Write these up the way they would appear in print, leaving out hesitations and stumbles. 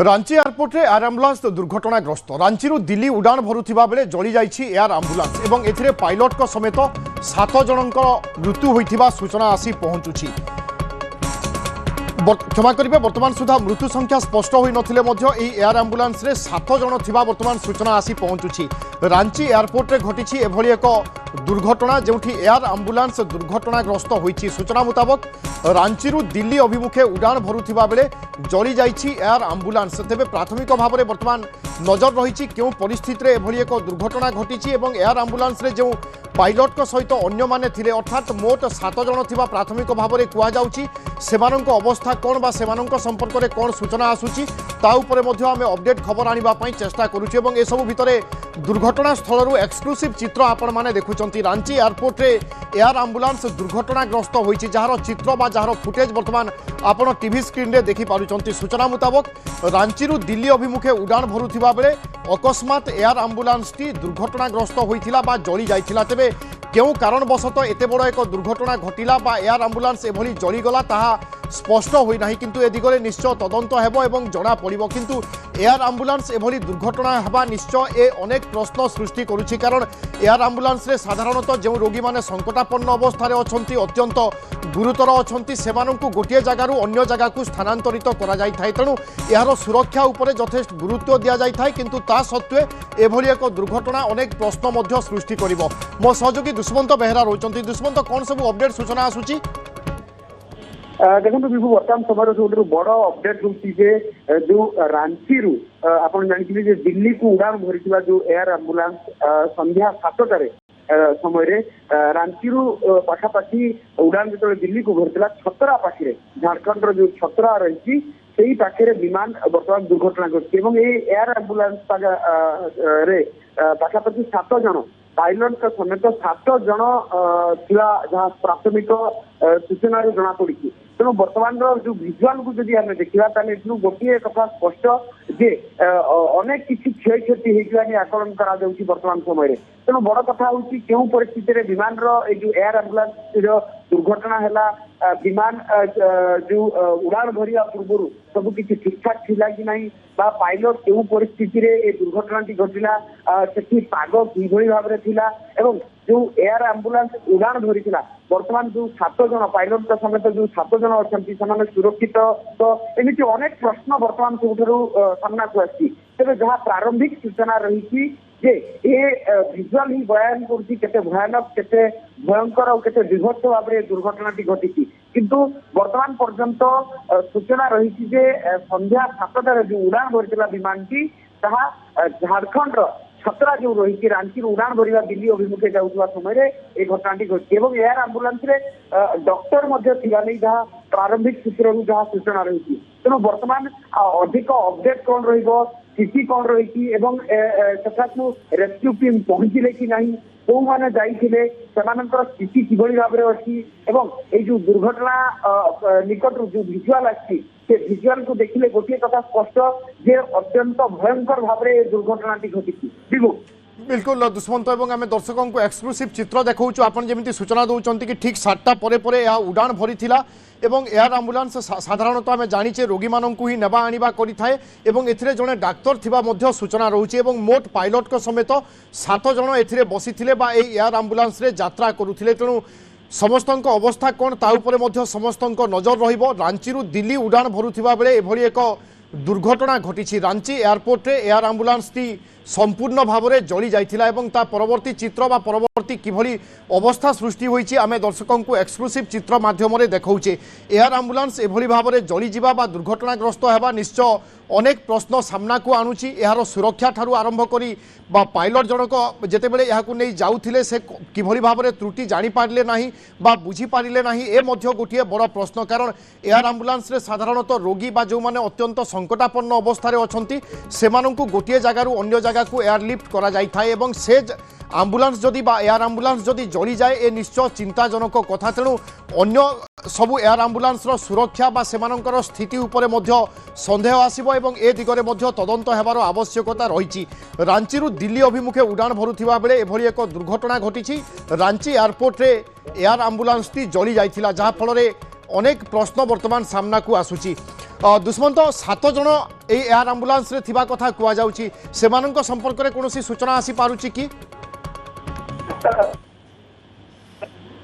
Ranchi airport रे air आम्बुलांस दुर्घटनाग्रस्त रांची दिल्ली उड़ान भरुवा बेले जली जाइछि एयर आम्बुलांस एवं एथिरे पायलट को समेत 7 जनकर मृत्यु होइथिबा सूचना आसी पहुंचुछि। क्षमा करेंगे वर्तमान सुधा मृत्यु संख्या स्पष्ट हो नथिले मध्य एई एयर आम्बुलांस रे 7 जन थिबा वर्तमान सूचना आसी पहुंचुछि। रांची एयरपोर्ट रे घटिछि एभली एक दुर्घटना जोठी एयर आम्बुलांस दुर्घटनाग्रस्त होइछि। सूचना मुताबक रांची दिल्ली अभिमुखे उड़ान भरुवा बेले जली जाइछि एयर आम्बुलांस। तेबे प्राथमिक भाव में वर्तमान नजर रही क्यों परिस्थिति रे एभली एक दुर्घटना घटिछि एवं एयर आम्बुलांस रे जो पायलट को सहित अन्य माने थिले अर्थात मोट 7 जन थिबा प्राथमिक भाव में कुआଯାउछि। सेमानंक अवस्था कौन बा सेमानंक संपर्क में कौन सूचना आसुछि ता उपरे मध्य आमे अपडेट खबर आनिबा पई चेष्टा करूछु एवं ए सब भितरे दुर्घटना स्थल एक्सक्लूसिव चित्र आपण माने देखुचंती। रांची एयरपोर्ट रे एयर आम्बुलांस दुर्घटनाग्रस्त होइछि जार चित्र बा जार फुटेज वर्तमान आपण टीवी स्क्रीन रे देखि पारुचंती। सूचना मुताबक रांची दिल्ली अभिमुखे उड़ान भरुथिबा बेले अकस्मात एयर आम्बुलांस टी दुर्घटनाग्रस्त होइथिला बा जली जाइथिला। तेबे क्यों कारणवशतः एते बड़ एक दुर्घटना घटिला बा एयर आम्बुलांस एभली जलीगला ताहा स्पष्ट होई नाही, किंतु ए दिगरे निश्चय तदंत हेबो एवं जणा पड़िबो। किंतु एयर आम्बुलांस एभली दुर्घटना हेबा निश्चय ए अनेक प्रश्न सृष्टि करुछि। कारण एयर आम्बुलांस रे साधारणतः जो रोगी माने संकटापन्न अवस्था अछंती अत्यंत गुरुतर अछंती सेमानंकु गोटे जगारु अन्य जगह को स्थानांतरित करा जाय थाय। तेणु यार सुरक्षा उपरे यथेष्ट गुरुत्व दिया जाय थाय, किंतु ता सत्वे एभली एक दुर्घटना अनेक प्रश्न मध्य सृष्टि करिवो। मो सहयोगी दुष्मंत बेहरा रोचंती। दुष्मंत कौन सब अपडेट सूचना आसुची? देखो विभू बर्तमान समय सब बड़ अपडेट होती जो रांची आप जानते दिल्ली को उड़ान भरी जो एयर आम्बुलांस संध्या 7टार समय रांची पाखापाखि उड़ान जो दिल्ली को भरता छतरा पाखे झारखंड जो छतरा रही से पाखे विमान बर्तमान दुर्घटना घटी एयर आम्बुलांस पाखापाखि 7 जन पायलट समेत 7 जन जहाँ प्राथमिक सूचना जना पड़ी। तेणु बर्तमान जो भिजुआल को जब आम देखा गोटे कथा स्पष्ट जे अनेक किसी क्षय क्षति होगा आकलन करा वर्तमान समय। तेणु बड़ कथा हूँ क्यों परिस्थिति विमान जो एयर आम्बुलांस दुर्घटना है विमान जो उड़ान भरिया पूर्व सब किसी ठीक ठाक थिला कि नहीं बा पायलट क्यों परिस्थिति रे दुर्घटना घटला से पाग किभली भाव में थिला एवं जो एयर आम्बुलांस उड़ान भरी वर्तमान जो 7 जन पायलट समेत जो 7 जन अच्छा से सुरक्षित तो एमती अनेक प्रश्न वर्तमान सब सामना को आसी। तेज जहाँ प्रारंभिक सूचना रही जे ये भिजुआल ही बयान करते भयानक केते भयंकर और केते विभत्स भाव में दुर्घटना घटी, किंतु वर्तमान पर्यंत सूचना रही संध्या 7टार जो उड़ान भरी विमान टी झारखंड छतरा जो रही रांची उड़ान भरवा दिल्ली अभिमुखे जाऊा समय ये घटना घटी एयर आम्बुलांस डॉक्टर जहाँ प्रारंभिक सूत्र जहाँ सूचना रही। तेणु वर्तमान अधिक अपडेट कौन स्थिति कौन रही रेस्क्यू टीम पहुंचले कि नहीं कौ मैंने जाइए स्थिति किभली भाव में अच्छी ये जो दुर्घटना निकट जो भिजुआल आसी भिजुआल को देखिले गोटे कथा स्पष्ट जे अत्यंत भयंकर भाव में दुर्घटना घटी। बिल्कुल दुष्मंत एवं आम दर्शकों को एक्सक्लूसिव चित्र देखा आपन जमी सूचना दौरान कि ठीक 7टा परे यह उड़ान भरी एवं एयर आम्बुलांस साधारणतः आम जाचे रोगी मानू ही नेबा आनिबा करिथाए एवं एथिरे जने डाक्तर थिबा मध्य सूचना रहुछि एवं मोट पायलट को समेत 7 जन एथिरे बसिथिले बा एयर आम्बुलांस रे यात्रा करुथिले। तेणु समस्तक अवस्था कौन ता उपरे मध्य समस्तक नजर रहिबो। रांची दिल्ली उड़ान भरुथिबा बेले एभली एक दुर्घटना घटी। रांची एयरपोर्ट रे एयर आम्बुलांस टी संपूर्ण भाव में जली जाइथिला एवं ता परवर्ती चित्र बा परवर्ती किभली अवस्था सृष्टि होइछि आमे दर्शकों को एक्सक्लूसिव चित्र माध्यम रे देखौछे। एयर आम्बुलांस एभली भाव में जली जिबा बा दुर्घटनाग्रस्त हेबा निश्चय अनेक प्रश्न सामना को आणुछि। यार सुरक्षा ठारू आरंभ करी बा पायलट जनक जेतेबेले याकु नै जाउथिले से किभली भाव में त्रुटि जानि पारले नाही बा बुझी पारिले नाही ए मध्य गोटिए बड़ प्रश्न। कारण एयर आम्बुलांस रे साधारणतः रोगी बा जो माने अत्यंत संकटापन्न अवस्था रे अछंती सेमानंकु गोटिए जगारु अन्य जगह को एयरलिफ्ट करा जाय थाए एवं से आम्बुलांस जदि बा एयर आम्बुलांस जदि जली जाए ए निश्चय चिंताजनक कथा। तेणु अन्य सबु एयर आम्बुलांस सुरक्षा बा सेमानंकर स्थिति उपरे मध्य संदेह आसिबो एवं ए दिगरे मध्य तदंत हेबार आवश्यकता रही। रांची दिल्ली अभिमुखे उड़ान भरुथिबा बेले एभली एक दुर्घटना घटी। रांची एयरपोर्ट रे एयर आम्बुलांस टी जली जाइथिला जहाँ फल अनेक प्रश्न बर्तमान सामना को आसुची दुष्मंत 7 जन एयर आंबुलांस रे थिबा कथा कुआ जाउची सेमानक संपर्क रे कोनोसी सूचना आसी पारुची कि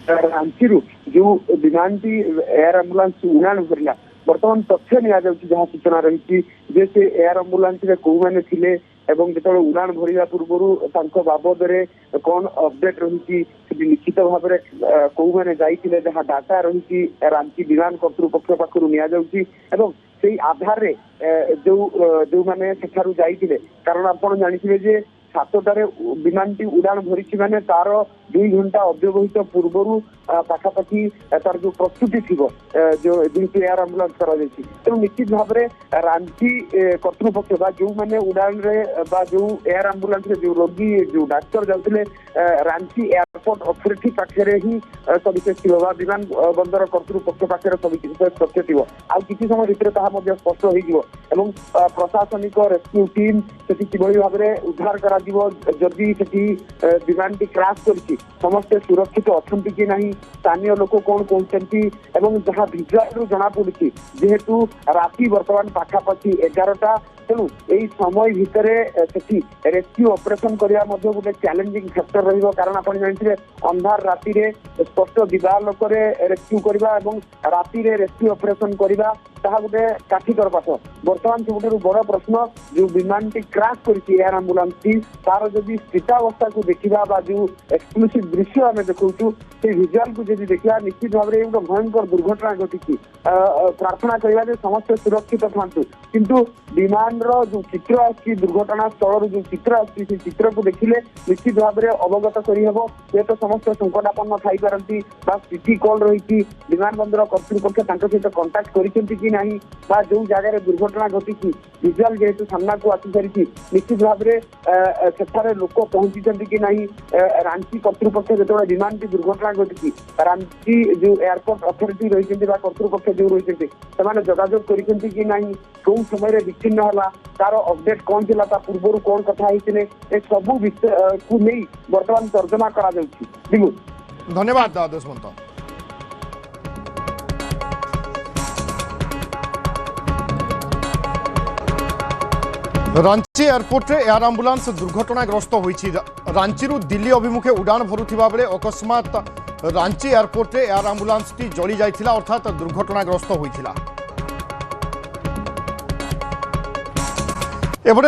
रांची जो विमानटी एयर आंबुलांस उड़ान भरला बर्तमान तथ्य निया जाउची जहाँ सूचना रही जे से एयर आंबुलांस रे को माने थिले एवं जो उड़ान भरिया पूर्व बाबद कौन अपडेट रही निश्चित भाव में कौ मैंने जाइए जहाँ डाटा रही रांची विमान कर्तृपक्ष पाखु नि आधार जो मैंने सेठारु जाइए कारण आप जानी जे 7टार विमानटी उड़ान भरी माने तार 2 घंटा अव्यवहित पूर्व पाखापाखि तार जो प्रस्तुति थी जो जेहेतु एयर आंबुलांस करा तेणु निश्चित भाव में रांची कर्तृपक्ष जो मैंने उड़ान रे जो एयर आंबुलांस रे जो रोगी जो डाक्तर जाते रांची एयरपोर्ट अथॉरिटी पाखे ही सविशेष थी विमान बंदर कर्तृपक्ष पाखे सविशेष तथ्य थी आ किसी समय भितर स्पष्ट हो प्रशासनिक रेस्क्यू टीम से किभली भाव में उद्धार करा जदि से विमानटी क्रैश कर समस्ते सुरक्षित अच्छा कि ना स्थानीय लोक कौन कहते जहाँ भिजुआल जना पड़ी जेहेतु राति बर्तमान पाखापाखि 11टा तेणु यही समय भितर से रेस्क्यू ऑपरेशन करवा गोटे चैलेंजिंग फैक्टर रही कारण आप जानते अंधार राति स्पष्ट दिवालोक रेस्क्यू करवा राति रेस्क्यू ऑपरेशन करवा गोटे काठिकर पाठ बर्तमान सब बड़ प्रश्न जो विमान टी क्रैश कर एयर आंबुलांस टी तार जदि स्थितावस्था को देखा जो एक्सक्लूसिव दृश्य आम देखु से भिजुआल को जब देखा निश्चित भाव में गोटे भयंकर दुर्घटना घटी प्रार्थना करवा समस्त सुरक्षित था किंतु विमान जो चित्र आसी दुर्घटना स्थल जो चित्र आसी चित्र को देखिले निश्चित भाव में अवगत करहब ये तो समस्त संकटापन्न थी पारती स्थिति कौन रही विमान बंदर कर्तृपक्ष सहित कंटाक्ट कर जो जगह दुर्घटना घटी भिजुआल जेहेतु सामना को आसी सारी निश्चित भाव में सेठारे लोक पहुंची कि ना रांची कर्तृपक्ष जो विमान की दुर्घटना घटी रांची जो एयरपोर्ट अथॉरिटी रही कर्तृपक्ष जो रही से जोगाजोग कर कौन समय विच्छिन्न है तार अपडेट कौन थी पूर्व कौन कथा सब विषय को नहीं बर्तमान तर्जमा करा धन्यवाद दुष्मंत। रांची एयरपोर्ट रे एयर आंबुलांस दुर्घटनाग्रस्त होईछि रांची रु दिल्ली अभिमुखे उड़ान भरुथिबा बेले अकस्मात रांची एयरपोर्ट रे एयर आंबुलांस टी जली जाइथिला अर्थात दुर्घटनाग्रस्त होइथिला।